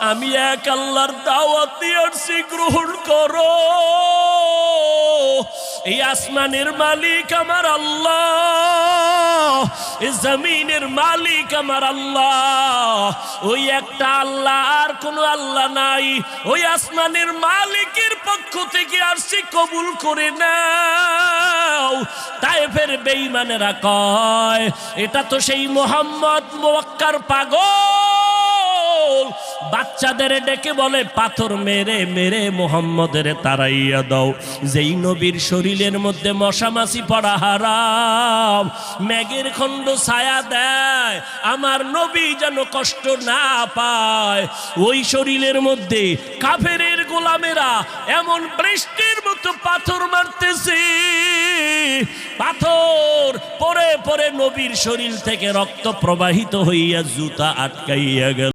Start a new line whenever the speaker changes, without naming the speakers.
আমি এক আল্লাহর দাওয়াত দিয়েছি, গ্রহণ করো। এই আসমানের মালিক আমার আল্লাহ, এই জমিনের মালিক আমার আল্লাহ। ওই একটা আল্লাহ, আর কোনো আল্লাহ নাই। ওই আসমানের মালিকের পক্ষ থেকে আরশি কবুল করে নাও। তায়েফের বেঈমানেরা কয় এটা তো সেই মুহাম্মদ মুওয়াক্কার পাগল। বাচ্চাদের ডেকে বলে পাথর মেরে মেরে মুহাম্মদের তাড়াইয়া দাও। যেই নবীর শরীরের মধ্যে মশা মাছি পড়া হারাম, মেঘের খণ্ড ছায়া দেয়, আমার নবী যেন কষ্ট না পায়। ওই শরীরের মধ্যে কাফেরের গোলামেরা এমন বৃষ্টির মতো পাথর মারতেছে, পাথর পরে পরে নবীর শরীর থেকে রক্ত প্রবাহিত হইয়া জুতা আটকাইয়া গেল।